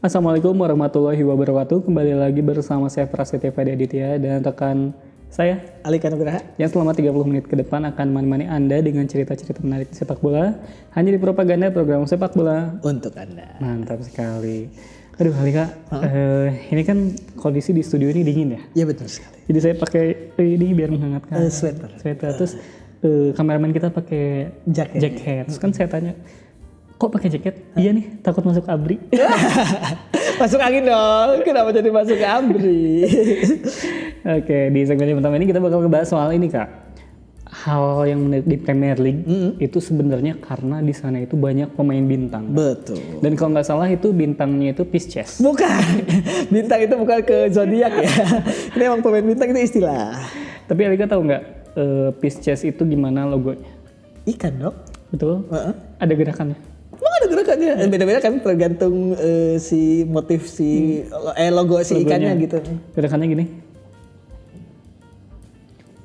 Assalamualaikum warahmatullahi wabarakatuh. Kembali lagi bersama saya Prasetya Fadi Aditya dan rekan saya Alika Nugraha yang selama 30 menit ke depan akan menemani Anda dengan cerita-cerita menarik sepak bola hanya di Propaganda Program Sepak Bola untuk Anda. Mantap sekali. Aduh Alika, ini kan kondisi di studio ini dingin ya. Iya betul sekali. Jadi saya pakai ini biar menghangatkan. Sweater. Terus kameramen kita pakai jaket. Terus kan saya tanya, kok pakai jaket? Iya nih, takut masuk ABRI. Masuk angin dong. Kenapa jadi masuk ke ABRI? Oke, di segmen pertama ini kita bakal ngebahas soal ini Kak. Hal yang menarik di Premier League itu sebenarnya karena di sana itu banyak pemain bintang. Betul. Dan kalau nggak salah itu bintangnya itu Pisces. Bukan. Bintang itu bukan ke zodiak ya. Ini emang pemain bintang itu istilah. Tapi Alika tahu nggak Pisces itu gimana logonya? Ikan dong. Betul? Ada gerakannya. Emang ada gerakannya? Beda-beda kan tergantung si motif si logo si ikannya gitu. Gerakannya gini.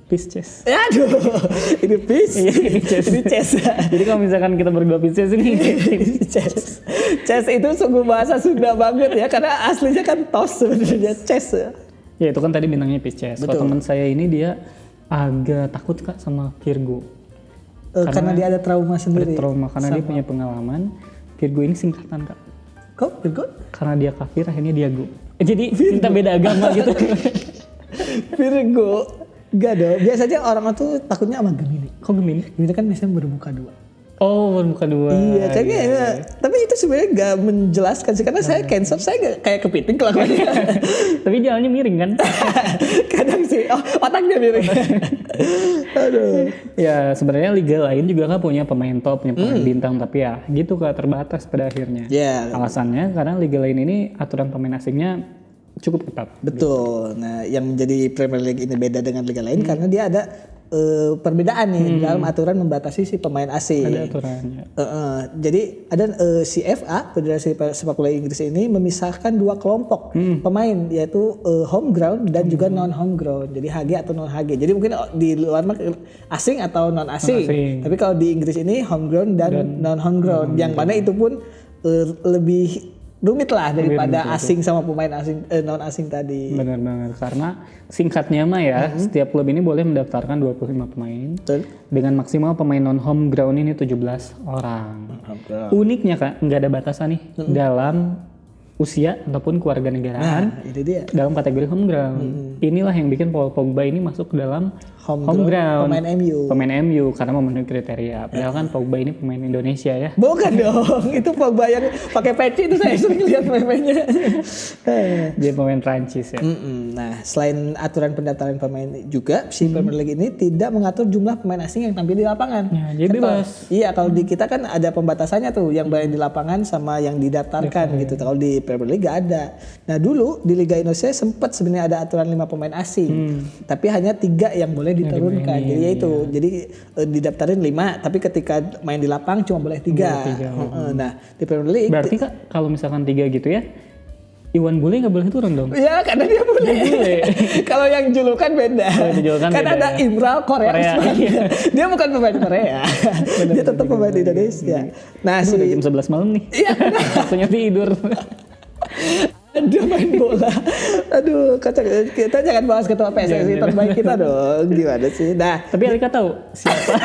Pisces. Aduh, ini Pisces. Ini chess. Jadi kalau misalkan kita berdua Pisces ini chess. Chess itu sungguh bahasa Sunda banget ya, karena aslinya kan tos sebenarnya chess. Ya itu kan tadi bintangnya Pisces. Kalau teman saya ini dia agak takut Kak sama Virgo. Karena dia ada trauma sendiri. Ada trauma karena dia punya pengalaman. Virgo ini singkatan Kak. Kok Virgo? Karena dia kafir akhirnya dia go. Jadi minta beda agama gitu. Virgo. Enggak dong. Biasanya orang tuh takutnya sama Gemini. Kok Gemini? Gemini kan biasanya bermuka dua. Oh, bermuka dua. Iya, kayaknya ya. Tapi itu sebenarnya gak menjelaskan sih, karena saya Cancer, saya gak kayak kepiting kelakuannya. Tapi jalannya miring kan? Kadang sih, otaknya miring. Aduh. Ya sebenarnya liga lain juga kan punya pemain top, punya pemain bintang, tapi ya gitu Kak, terbatas pada akhirnya. Yeah. Alasannya karena liga lain ini aturan pemain asingnya cukup ketat. Betul. Nah, yang menjadi Premier League ini beda dengan liga lain karena dia ada perbedaan nih dalam aturan membatasi si pemain asing. Ada aturannya. Jadi ada si FA, Federasi Sepak Bola Inggris ini memisahkan dua kelompok pemain, yaitu home ground dan juga non home ground. Jadi HG atau non HG. Jadi mungkin di luar asing atau non asing. Tapi kalau di Inggris ini home ground dan non home ground. Yang mana itu pun lebih rumit lah daripada asing sama pemain asing non asing tadi. Benar banget, karena singkatnya mah ya setiap klub ini boleh mendaftarkan 25 pemain. Betul. Dengan maksimal pemain non home ground ini 17 orang. Uniknya Kak, nggak ada batasan nih dalam usia ataupun kewarganegaraan. Itu dia. Dalam kategori home ground. Inilah yang bikin Paul Pogba ini masuk ke dalam home ground. Pemain MU karena memenuhi kriteria. Padahal kan Pogba ini pemain Indonesia ya. Bukan dong, itu Pogba yang pakai peci itu saya sering lihat meme-nya. Dia pemain Prancis ya. Nah, selain aturan pendaftaran pemain juga, si Premier League ini tidak mengatur jumlah pemain asing yang tampil di lapangan. Ya, jadi bebas. Iya, kalau di kita kan ada pembatasannya tuh, yang main di lapangan sama yang didaftarkan gitu. Kalau di Premier League gak ada. Nah, dulu di Liga Indonesia sempat sebenarnya ada aturan 5 pemain asing, tapi hanya 3 yang boleh diturunkan. Jadi ya itu, jadi didaftarin 5, tapi ketika main di lapang cuma boleh 3. Nah, di Premier League berarti Kak kalau misalkan 3 gitu ya, Iwan Bule nggak boleh turun dong? Iya, karena dia boleh. Kalau yang julukan beda. Kan beda, ada Imral Korea. Iya. Dia bukan pemain Korea. Dia tetap pemain Indonesia. Nah, udah jam 11 malam nih. Iya. Waktunya tidur. Aduh, main bola. Aduh, kacau. Kita jangan bahas ketua PSSI terbaik kita dong. Gimana sih? Nah, tapi Alika tahu siapa?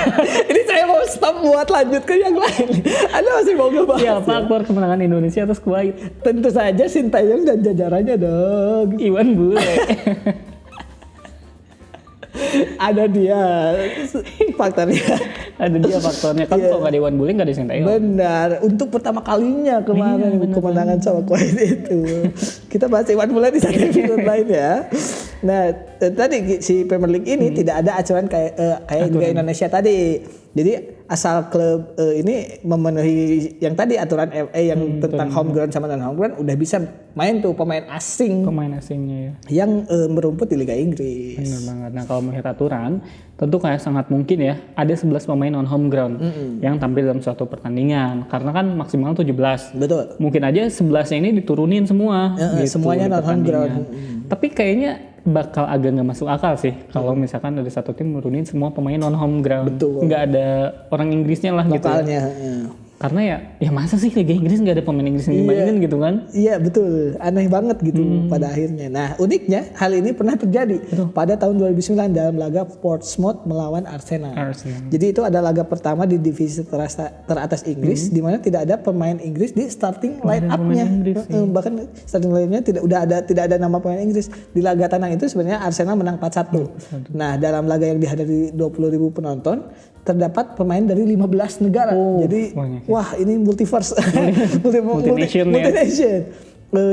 Ini saya mau stop buat lanjut ke yang lain. Anda masih mau ngebahas? Siapa aktor kemenangan Indonesia atas Kuwait? Tentu saja Sintayong dan jajarannya dong. Iwan Bule. Ada dia faktornya. Ada dia faktornya. Kan kalau nggak ada Iwan Bule nggak ada Sintayong. Benar. Untuk pertama kalinya kemarin kemenangan sama Kuwait itu. Kita bahas Iwan Bule di satu episode lain ya. Nah, tadi si Premier League ini tidak ada acuan kayak Liga Indonesia tadi. Jadi asal klub ini memenuhi yang tadi aturan FA yang tentang home ground sama non home ground, udah bisa main tuh pemain asingnya ya. Yang merumput di Liga Inggris. Benar banget. Nah, kalau melihat aturan, tentu kayak sangat mungkin ya ada 11 pemain non home ground yang tampil dalam suatu pertandingan. Karena kan maksimal 17. Betul. Mungkin aja 11-nya ini diturunin semua. Gitu, semuanya non home ground. Tapi kayaknya bakal agak nggak masuk akal sih kalau misalkan ada satu tim nurunin semua pemain non home ground. Betul. Nggak ada orang Inggrisnya lah lokalnya, gitu. Karena ya masa sih Liga Inggris nggak ada pemain Inggris yang dimainin gitu kan? Iya betul, aneh banget gitu pada akhirnya. Nah uniknya hal ini pernah terjadi pada tahun 2009 dalam laga Portsmouth melawan Arsenal. Jadi itu ada laga pertama di divisi teratas Inggris di mana tidak ada pemain Inggris di starting line up-nya. Bahkan starting line-nya tidak ada nama pemain Inggris. Di laga tandang itu sebenarnya Arsenal menang 4-1. Nah dalam laga yang dihadiri 20.000 penonton terdapat pemain dari 15 negara. Jadi wah ini multiverse, multination.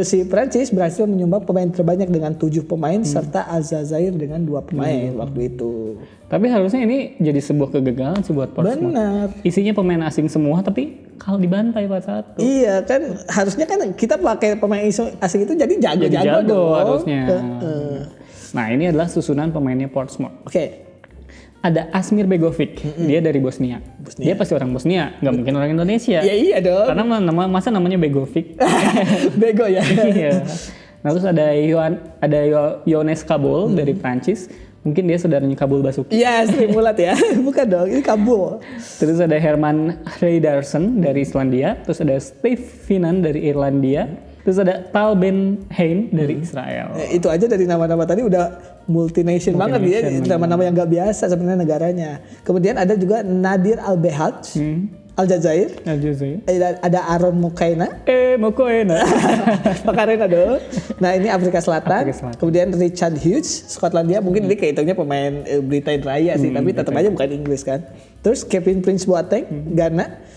Si Prancis berhasil menyumbang pemain terbanyak dengan 7 pemain serta Aljazair dengan 2 pemain waktu itu. Tapi harusnya ini jadi sebuah kegagalan sih buat Portsmouth. Benar. Isinya pemain asing semua tapi kalau dibantai 4-1. Iya kan harusnya kan kita pakai pemain asing itu jadi jago-jago dong. Harusnya. Nah ini adalah susunan pemainnya Portsmouth. Oke. Ada Asmir Begovic, dia dari Bosnia. Dia pasti orang Bosnia, nggak mungkin orang Indonesia. Ya iya dong. Karena masa namanya Begovic. Bego ya. Iya. Nah terus ada Yones Kabul dari Prancis. Mungkin dia saudaranya Kabul Basuki. Iya, Sri Mulat ya. Bukan dong, ini Kabul. Terus ada Herman Hreidarsson dari Islandia. Terus ada Steve Finnan dari Irlandia. Terus ada Tal Ben Haim dari Israel. Itu aja dari nama-nama tadi udah multination banget ya. Nama-nama yang gak biasa sebenarnya negaranya. Kemudian ada juga Nadir Al-Behaj, Aljazair. Ada Aaron Mokoena. Makarena dong. Nah ini Afrika Selatan. Kemudian Richard Hughes, Skotlandia. Mungkin ini kehitungnya pemain Britain Raya sih. Tapi tetap aja bukan Inggris kan. Terus Kevin Prince Boateng, Ghana.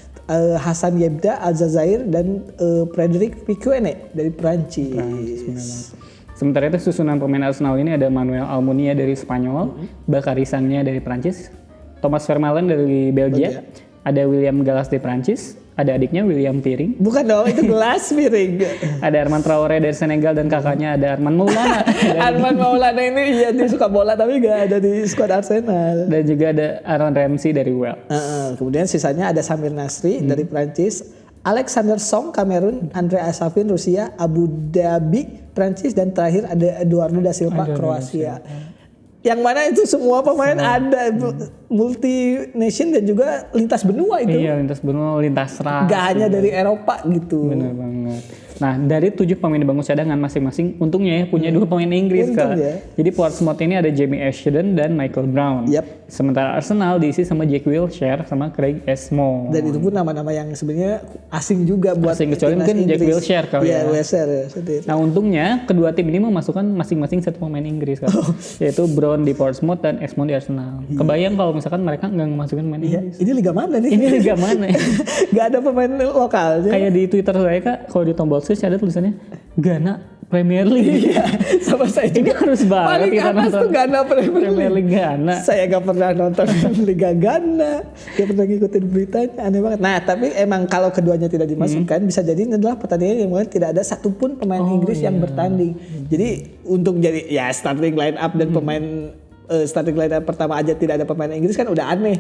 Hassan Yebda, Aljazair dan Frederic Piquene dari Prancis. Sementara itu susunan pemain Arsenal ini ada Manuel Almunia dari Spanyol, Bakary Sagna dari Prancis, Thomas Vermaelen dari Belgia, ada William Gallas dari Prancis, ada adiknya William Piring. Bukan dong, itu gelas piring. Ada Armand Traoré dari Senegal dan kakaknya ada Armand Maulana. Armand Maulana ini iya dia suka bola tapi gak ada di skuad Arsenal. Dan juga ada Aaron Ramsey dari Wales. Kemudian sisanya ada Samir Nasri dari Prancis, Alexander Song Kamerun, Andre Asafin Rusia, Abu Dhabi Prancis dan terakhir ada Eduardo da Silva Kroasia. Yang mana itu semua pemain ada multi nation dan juga lintas benua itu. Iya, lintas benua, lintas ras. Gak hanya dari Eropa gitu. Benar banget. Nah, dari 7 pemain dibangun cadangan masing-masing, untungnya ya punya 2 pemain Inggris kan. Ya. Jadi Portsmouth ini ada Jamie Ashton dan Michael Brown. Sementara Arsenal diisi sama Jack Wilshere sama Craig Esmond. Dan itu pun nama-nama yang sebenarnya asing juga buat asing, kecuali mungkin Jack Wilshere kali ya. Wilshere. Nah, untungnya kedua tim ini memasukkan masing-masing 1 pemain Inggris kan. Yaitu Brown di Portsmouth dan Esmond di Arsenal. Kebayang kalau misalkan mereka nggak masukin pemain Inggris. Ini liga mana nih? Ini liga mana? Gak ada pemain lokalnya. Kayak di Twitter saya Kak, kalau di tombol search ada tulisannya Ghana Premier League. Iya, sama saya juga harus banget paling kita atas nonton tuh Ghana Premier League Ghana. Saya gak pernah nonton Liga Ghana, gak pernah ngikutin beritanya, aneh banget. Nah tapi emang kalau keduanya tidak dimasukkan bisa jadi ini adalah pertandingan yang mungkin tidak ada satupun pemain Inggris yang bertanding. Jadi untuk jadi ya starting line up dan pemain starting line up pertama aja tidak ada pemain Inggris kan udah aneh.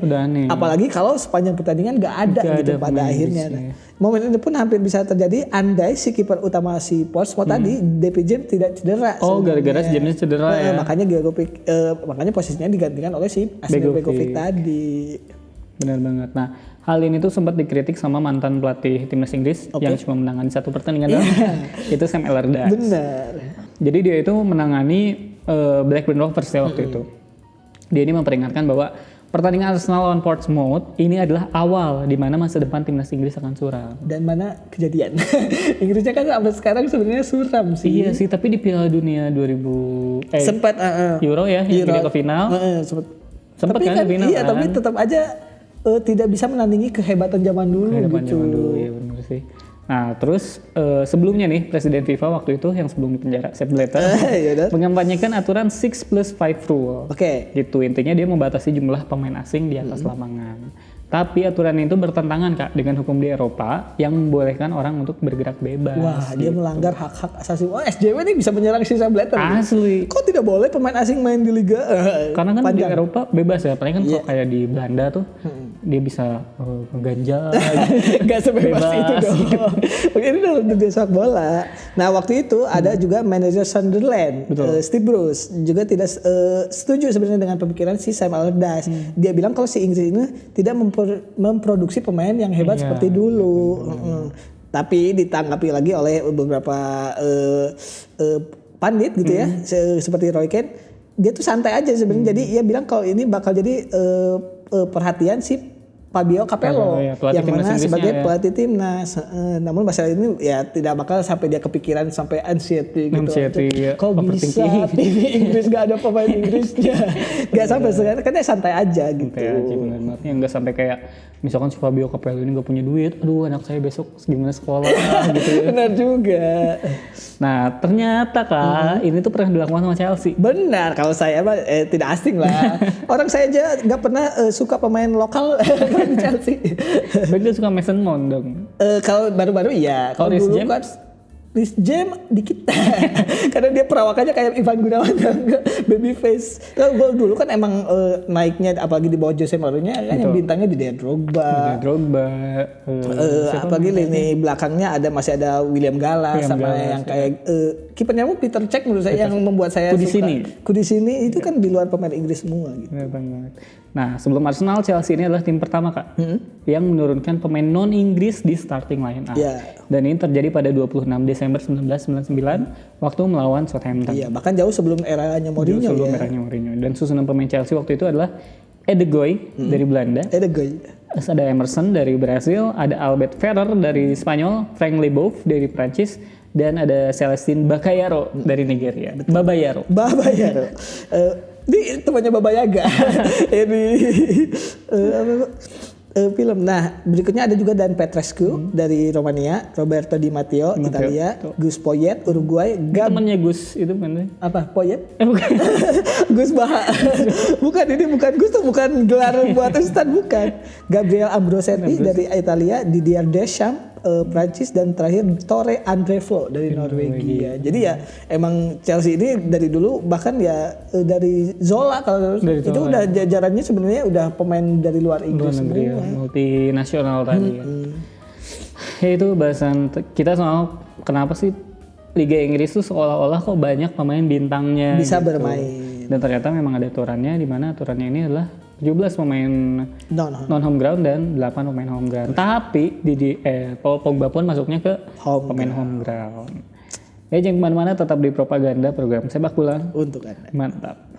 Apalagi kalau sepanjang pertandingan gak ada gitu pada akhirnya. Nah, momen ini pun hampir bisa terjadi andai si kiper utama si Portsmouth tadi DP James tidak cedera. Gara-gara James cedera ya. Makanya posisinya digantikan oleh si Asmir Begovic tadi. Benar banget. Nah, hal ini tuh sempat dikritik sama mantan pelatih timnas Inggris yang cuma menangani 1 pertandingan doang. Itu Sam Allardyce. Benar. Jadi dia itu menangani Blackburn Rovers ya waktu itu. Dia ini memperingatkan bahwa pertandingan Arsenal lawan Portsmouth ini adalah awal di mana masa depan timnas Inggris akan suram. Dan mana kejadian. Inggrisnya kan sampai sekarang sebenarnya suram sih. Iya sih, tapi di Piala Dunia 2000 sempat Euro ya, yang ke final. Sempat kan ke final. Iya, tapi tetap aja tidak bisa menandingi kehebatan zaman dulu gitu. Iya benar sih. Nah terus sebelumnya nih Presiden FIFA waktu itu yang sebelum dipenjara Sepp Blatter mengampanyekan aturan 6+5 rule. Gitu intinya dia membatasi jumlah pemain asing di atas lapangan. Tapi aturan itu bertentangan Kak dengan hukum di Eropa yang membolehkan orang untuk bergerak bebas. Wah dia melanggar hak-hak asasi. SJW nih bisa menyerang si Sepp Blatter. Asli. Kok tidak boleh pemain asing main di liga? Karena kan di Eropa bebas ya. Paling kan kalau kayak di Belanda tuh dia bisa ganjal. Gak sebebas itu dong. Ini udah sepak bola. Nah waktu itu ada juga manajer Sunderland, Steve Bruce juga tidak setuju sebenarnya dengan pemikiran si Sam Allardyce. Dia bilang kalau si Inggris ini tidak memproduksi pemain yang hebat seperti dulu. Tapi ditanggapi lagi oleh beberapa pandit gitu ya, seperti Roy Keane, dia tuh santai aja sebenarnya. Jadi ia bilang kalau ini bakal jadi perhatian si Fabio Capello yang mana sebagai pelatih timnas. Namun masalah ini ya tidak bakal sampai dia kepikiran sampai anxiety gitu. Kok bisa tim Inggris gak ada pemain Inggrisnya? Gak sampai sekarang, karena santai aja gitu. Santai aja benar. Yang gak sampai kayak misalkan si Fabio Capello ini gak punya duit, aduh anak saya besok gimana sekolah gitu ya. Benar juga. Nah ternyata Kak, ini tuh pernah dilakukan sama Chelsea. Benar, kalau saya tidak asing lah. Orang saya aja gak pernah suka pemain lokal di Chelsea. Berarti dia suka Mason Mount dong? Kalau baru-baru iya. Kalau dulu kan Rhys James dikit. Karena dia perawakannya kayak Ivan Gunawan, baby face. Kalau dulu kan emang naiknya apalagi di bawah Jose Mourinho kan yang bintangnya di Drogba. Apalagi lini belakangnya masih ada William Gallas sama yang kayak kipernya Peter Cech menurut saya yang membuat saya suka. Kudisini itu kan di luar pemain Inggris semua gitu. Nah, sebelum Arsenal, Chelsea ini adalah tim pertama Kak yang menurunkan pemain non-Inggris di starting line up. Dan ini terjadi pada 26 Desember 1999 waktu melawan Southampton. Iya, bahkan jauh sebelum eranya Mourinho. Dan susunan pemain Chelsea waktu itu adalah Edegoy dari Belanda. Terus ada Emerson dari Brasil, ada Albert Ferrer dari Spanyol, Frank Leboeuf dari Prancis, dan ada Celestine Bakayaro dari Nigeria. Babayaro. Ini temannya Baba Yaga. Film. Nah, berikutnya ada juga Dan Petrescu dari Romania, Roberto Di Matteo Italia, Gus Poyet Uruguay, temannya Gus itu kan? Apa? Poyet? Bukan. Gus Baha. Ini bukan Gus tuh, bukan gelar buat Ustad, bukan. Gabriel Ambrosetti dari Italia, Didier Deschamps Prancis, dan terakhir Tore Andre Flo dari Norwegia. Jadi ya emang Chelsea ini dari dulu bahkan ya dari Zola kalau itu udah jajarannya sebenarnya udah pemain dari luar Inggris semua. Multinasional tadi. Ya itu bahasan kita soal kenapa sih Liga Inggris tuh seolah-olah kok banyak pemain bintangnya bisa gitu bermain. Dan ternyata memang ada aturannya di mana aturannya ini adalah 17 pemain non home ground dan 8 pemain home ground. Tapi Paul Pogba pun masuknya ke pemain home ground. Ya jangan kemana-mana, tetap di Propaganda, program sepak bola untuk Anda. Mantap.